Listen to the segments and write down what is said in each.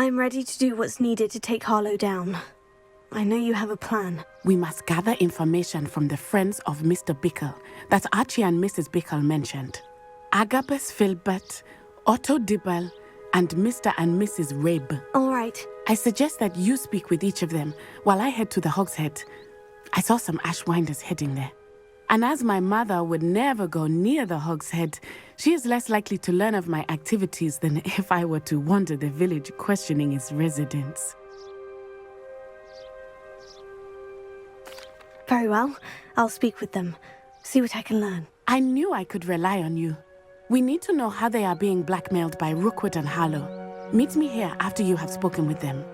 I'm ready to do what's needed to take Harlow down. I know you have a plan. We must gather information from the friends of Mr. Bickle that Archie and Mrs. Bickle mentioned. Agabus Filbert, Otto Dibble, and Mr. and Mrs. Rabe. All right. I suggest that you speak with each of them while I head to the Hog's Head. I saw some Ashwinders heading there. And as my mother would never go near the Hog's Head, she is less likely to learn of my activities than if I were to wander the village questioning its residents. Very well. I'll speak with them. See what I can learn. I knew I could rely on you. We need to know how they are being blackmailed by Rookwood and Harlow. Meet me here after you have spoken with them.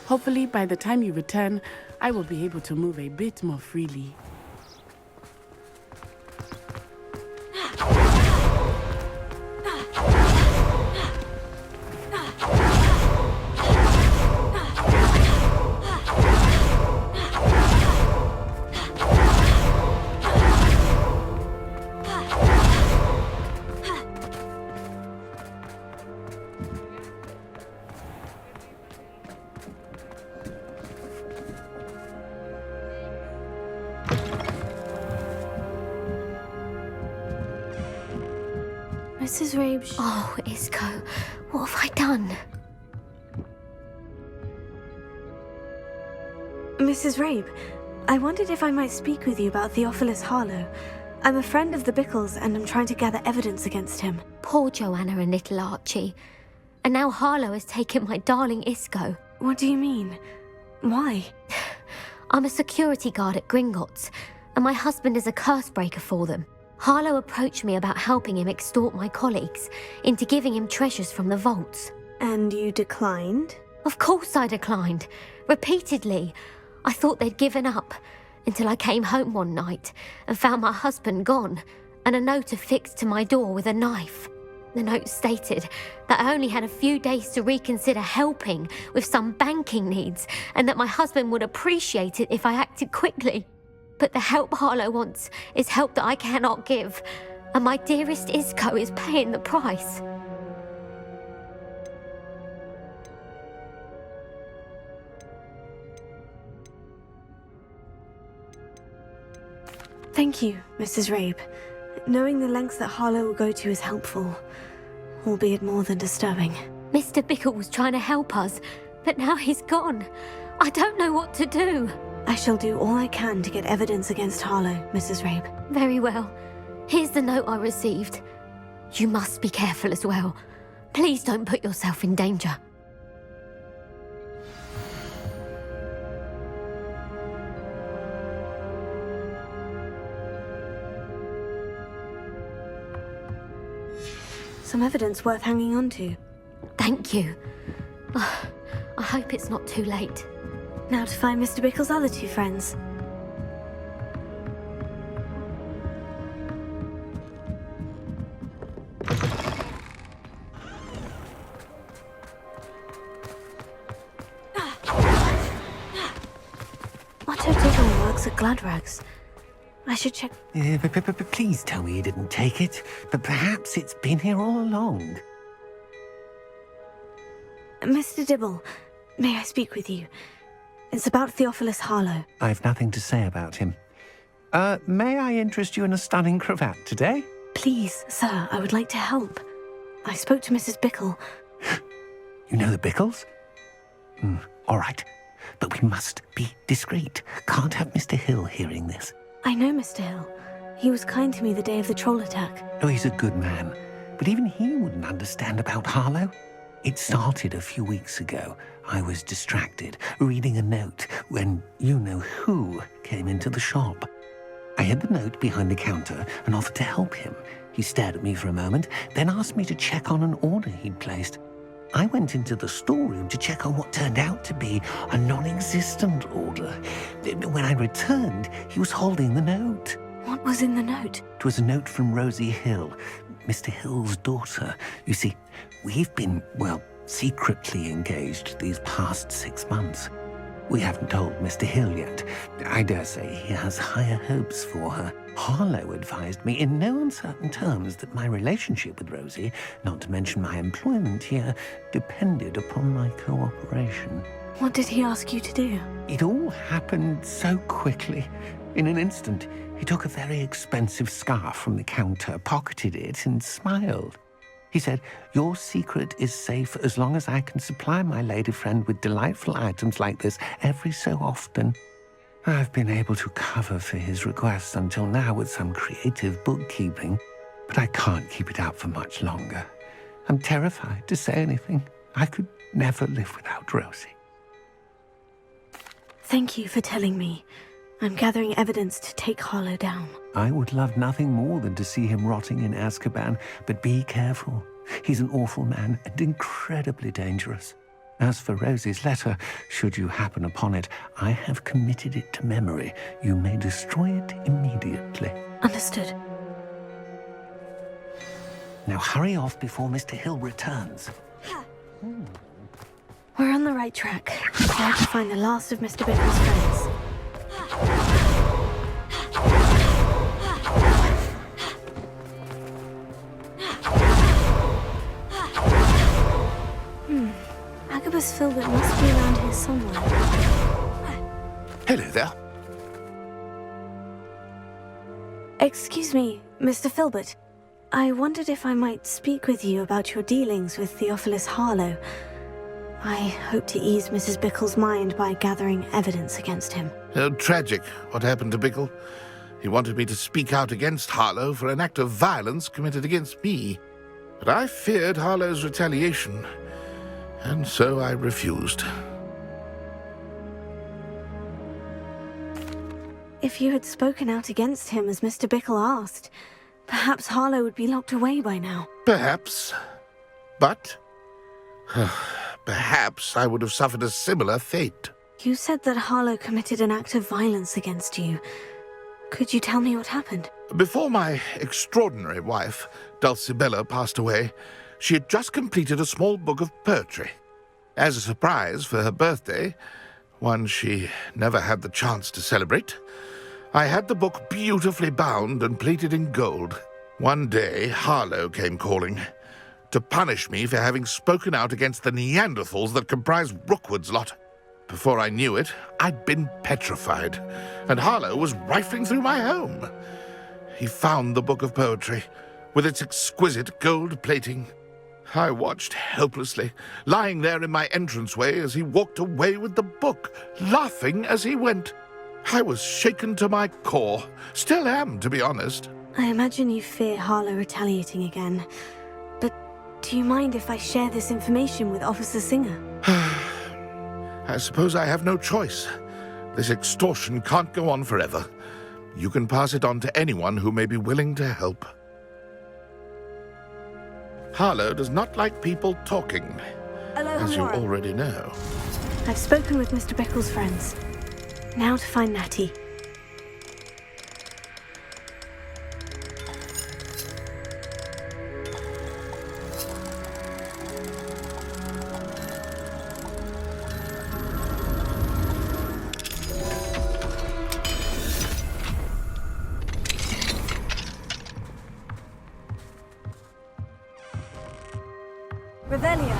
Hopefully, by the time you return, I will be able to move a bit more freely. Mrs. Rabe... Oh, Isco, what have I done? Mrs. Rabe, I wondered if I might speak with you about Theophilus Harlow. I'm a friend of the Bickles and I'm trying to gather evidence against him. Poor Joanna and little Archie. And now Harlow has taken my darling Isco. What do you mean? Why? I'm a security guard at Gringotts, and my husband is a curse breaker for them. Harlow approached me about helping him extort my colleagues into giving him treasures from the vaults. And you declined? Of course I declined. Repeatedly. I thought they'd given up, until I came home one night and found my husband gone, and a note affixed to my door with a knife. The note stated that I only had a few days to reconsider helping with some banking needs, and that my husband would appreciate it if I acted quickly. But the help Harlow wants is help that I cannot give, and my dearest Isco is paying the price. Thank you, Mrs. Rabe. Knowing the lengths that Harlow will go to is helpful, albeit more than disturbing. Mr. Bickle was trying to help us, but now he's gone. I don't know what to do. I shall do all I can to get evidence against Harlow, Mrs. Rabe. Very well. Here's the note I received. You must be careful as well. Please don't put yourself in danger. Some evidence worth hanging on to. Thank you. I hope it's not too late. Now to find Mr. Bickle's other two friends. Otto Dibble works at Gladrags. I should check... But please tell me you didn't take it. But perhaps it's been here all along. Mr. Dibble, may I speak with you? It's about Theophilus Harlow. I've nothing to say about him. May I interest you in a stunning cravat today? Please, sir, I would like to help. I spoke to Mrs. Bickle. You know the Bickles? All right. But we must be discreet. Can't have Mr. Hill hearing this. I know Mr. Hill. He was kind to me the day of the troll attack. Oh, he's a good man. But even he wouldn't understand about Harlow. It started a few weeks ago. I was distracted, reading a note, when you-know-who came into the shop. I hid the note behind the counter and offered to help him. He stared at me for a moment, then asked me to check on an order he'd placed. I went into the storeroom to check on what turned out to be a non-existent order. When I returned, he was holding the note. What was in the note? It was a note from Rosie Hill, Mr. Hill's daughter. You see, we've been, well, secretly engaged these past 6 months. We haven't told Mr. Hill yet. I dare say he has higher hopes for her. Harlow advised me in no uncertain terms that my relationship with Rosie, not to mention my employment here, depended upon my cooperation. What did he ask you to do? It all happened so quickly. In an instant, he took a very expensive scarf from the counter, pocketed it, and smiled. He said, "Your secret is safe as long as I can supply my lady friend with delightful items like this every so often." I've been able to cover for his requests until now with some creative bookkeeping, but I can't keep it up for much longer. I'm terrified to say anything. I could never live without Rosie. Thank you for telling me. I'm gathering evidence to take Harlow down. I would love nothing more than to see him rotting in Azkaban, but be careful. He's an awful man and incredibly dangerous. As for Rosie's letter, should you happen upon it, I have committed it to memory. You may destroy it immediately. Understood. Now hurry off before Mr. Hill returns. We're on the right track. Try to find the last of Mr. Bickle's friends. Agabus Filbert must be around here somewhere. Hello there. Excuse me, Mr. Filbert. I wondered if I might speak with you about your dealings with Theophilus Harlow. I hope to ease Mrs. Bickle's mind by gathering evidence against him. Tragic, what happened to Bickle. He wanted me to speak out against Harlow for an act of violence committed against me. But I feared Harlow's retaliation, and so I refused. If you had spoken out against him as Mr. Bickle asked, perhaps Harlow would be locked away by now. Perhaps. But perhaps I would have suffered a similar fate. You said that Harlow committed an act of violence against you. Could you tell me what happened? Before my extraordinary wife, Dulcibella, passed away, she had just completed a small book of poetry. As a surprise for her birthday, one she never had the chance to celebrate, I had the book beautifully bound and plated in gold. One day, Harlow came calling to punish me for having spoken out against the Neanderthals that comprise Rookwood's lot. Before I knew it, I'd been petrified, and Harlow was rifling through my home. He found the book of poetry, with its exquisite gold plating. I watched helplessly, lying there in my entranceway as he walked away with the book, laughing as he went. I was shaken to my core. Still am, to be honest. I imagine you fear Harlow retaliating again. But do you mind if I share this information with Officer Singer? I suppose I have no choice. This extortion can't go on forever. You can pass it on to anyone who may be willing to help. Harlow does not like people talking, as you already know. I've spoken with Mr. Bickle's friends. Now to find Natty. Revelio.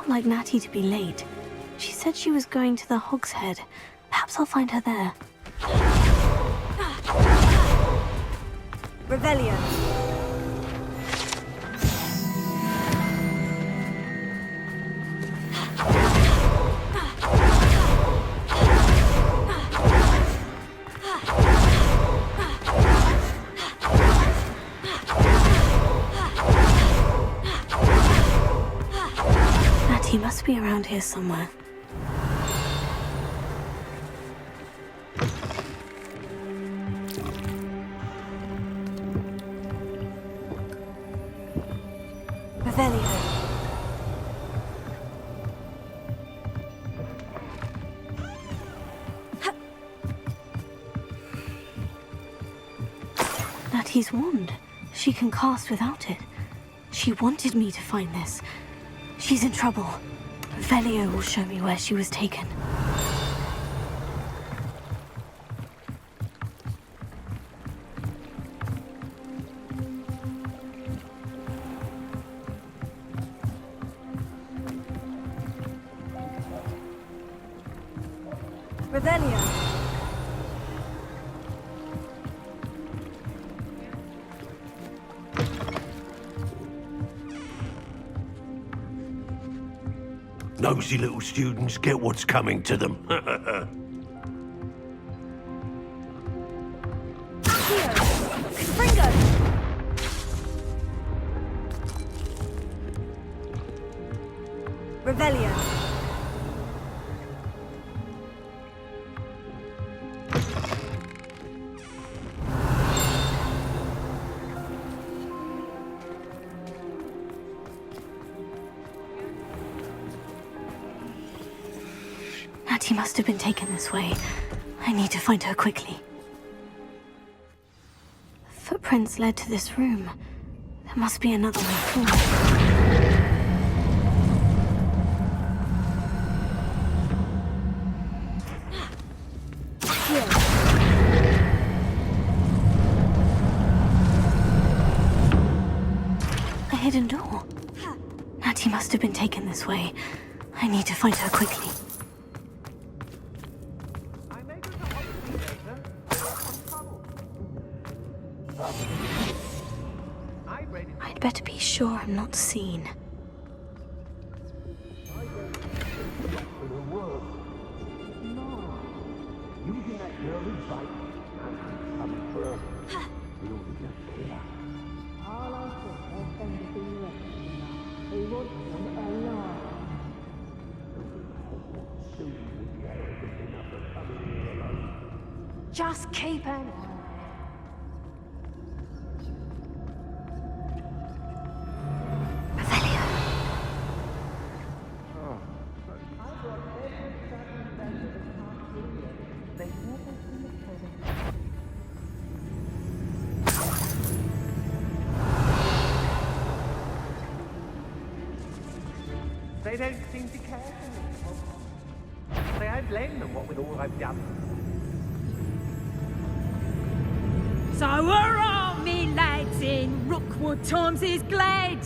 Like Natty to be late. She said she was going to the Hogshead. Perhaps I'll find her there. Revelio. Natty must be around here somewhere. Revelio. Natty's wand. She can cast without it. She wanted me to find this. She's in trouble. Velio will show me where she was taken. Revelio. Nosy little students get what's coming to them. Springo! Revelio. Natty must have been taken this way. I need to find her quickly. Footprints led to this room. There must be another way forward. A hidden door. Natty must have been taken this way. I need to find her quickly. I'd better be sure I'm not seen. Just keep an eye. They don't seem to care for me. Say, I blame them, what with all I've done. So hurrah, me lads, in Rookwood times is glad.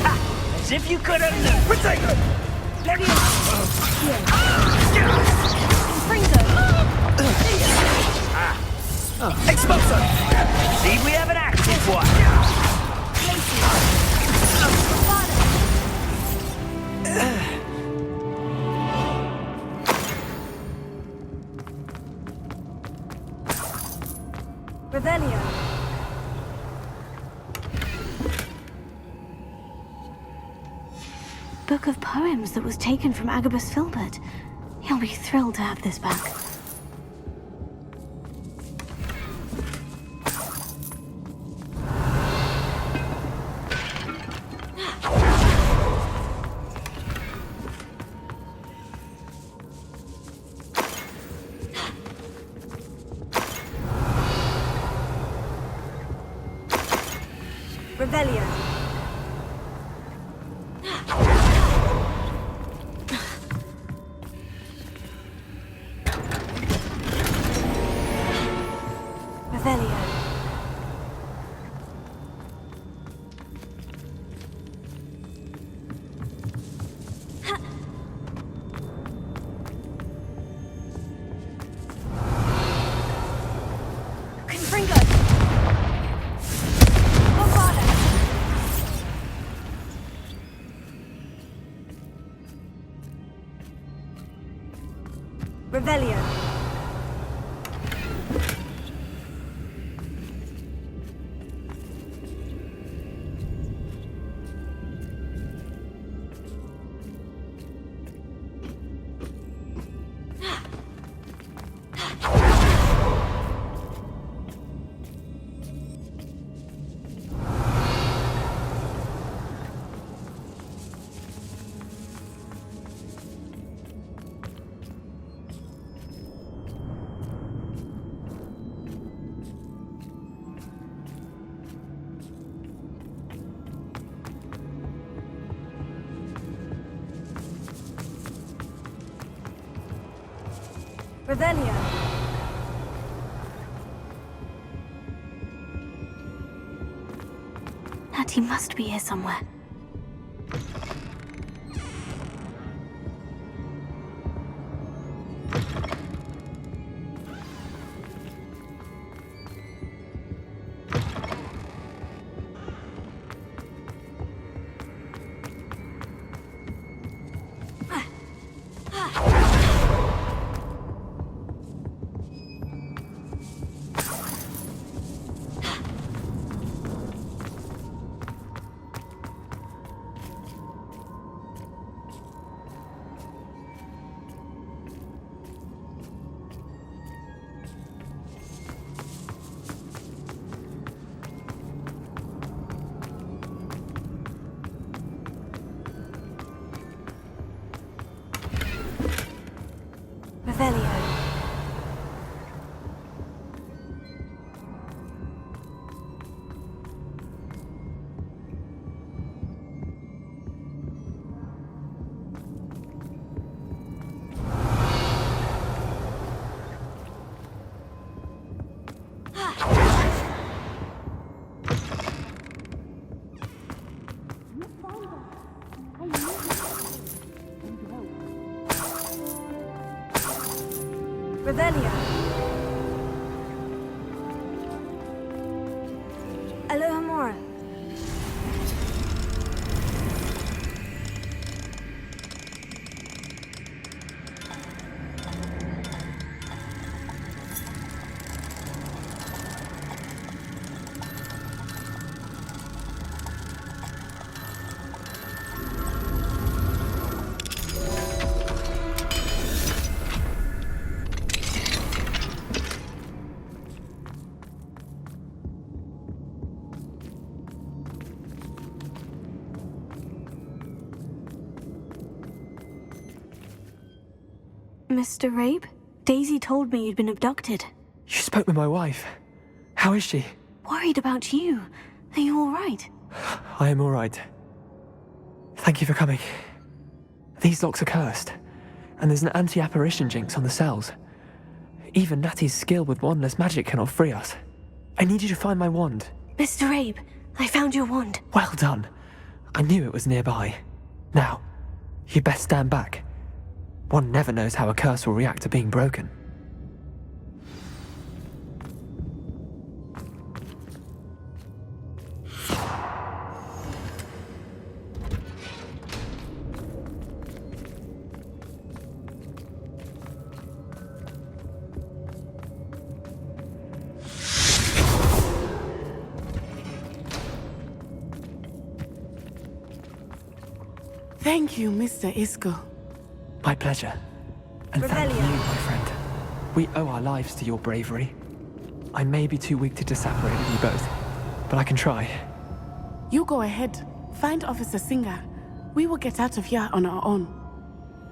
As if you could have known. Potato! Expulso! See, we have an active one. Revelio. Book of poems that was taken from Agabus Filbert. He'll be thrilled to have this back. Revelio. Revelio. Confringo. Revelio. Revelio. Natty must be here somewhere. Revelio. Revelio. Alohomora. Mr. Rabe? Daisy told me you'd been abducted. You spoke with my wife. How is she? Worried about you. Are you all right? I am all right. Thank you for coming. These locks are cursed, and there's an anti-apparition jinx on the cells. Even Natty's skill with wandless magic cannot free us. I need you to find my wand. Mr. Rabe, I found your wand. Well done. I knew it was nearby. Now, you best stand back. One never knows how a curse will react to being broken. Thank you, Mr. Isco. My pleasure. And thank you, my friend. We owe our lives to your bravery. I may be too weak to disapparate with you both, but I can try. You go ahead. Find Officer Singer. We will get out of here on our own.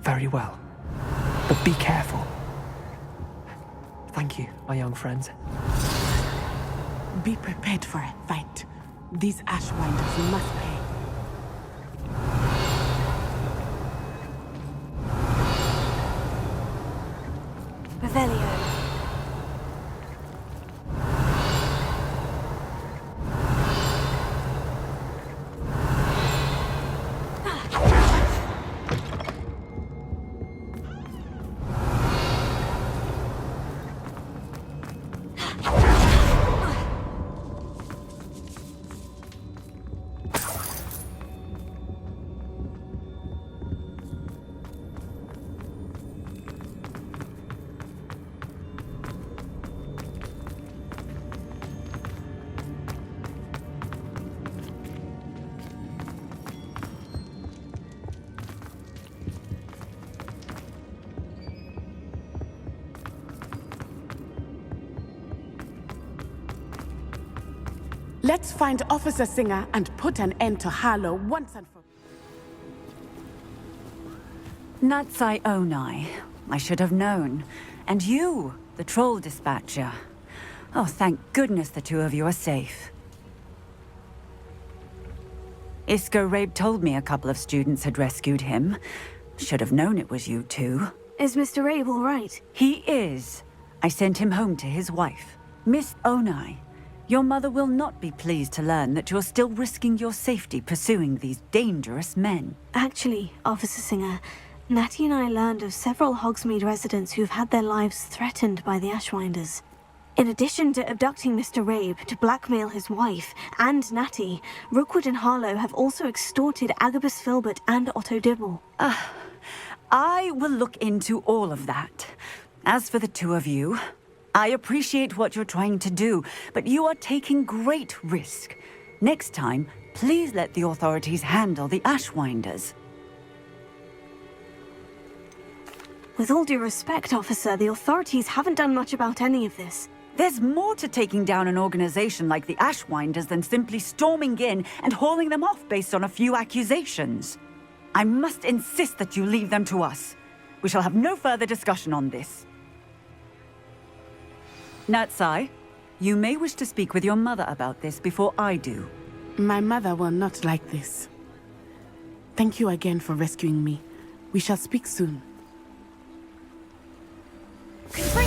Very well. But be careful. Thank you, my young friends. Be prepared for a fight. These Ashwinders must pay. Revelio. Let's find Officer Singer and put an end to Harlow once and for all. Natsai Onai. I should have known. And you, the troll dispatcher. Oh, thank goodness the two of you are safe. Isco Rabe told me a couple of students had rescued him. Should have known it was you two. Is Mr. Rabe all right? He is. I sent him home to his wife. Miss Onai, your mother will not be pleased to learn that you're still risking your safety pursuing these dangerous men. Actually, Officer Singer, Natty and I learned of several Hogsmeade residents who've had their lives threatened by the Ashwinders. In addition to abducting Mr. Rabe to blackmail his wife and Natty, Rookwood and Harlow have also extorted Agabus Filbert and Otto Dibble. I will look into all of that. As for the two of you, I appreciate what you're trying to do, but you are taking great risk. Next time, please let the authorities handle the Ashwinders. With all due respect, officer, the authorities haven't done much about any of this. There's more to taking down an organization like the Ashwinders than simply storming in and hauling them off based on a few accusations. I must insist that you leave them to us. We shall have no further discussion on this. Natsai, you may wish to speak with your mother about this before I do. My mother will not like this. Thank you again for rescuing me. We shall speak soon. Free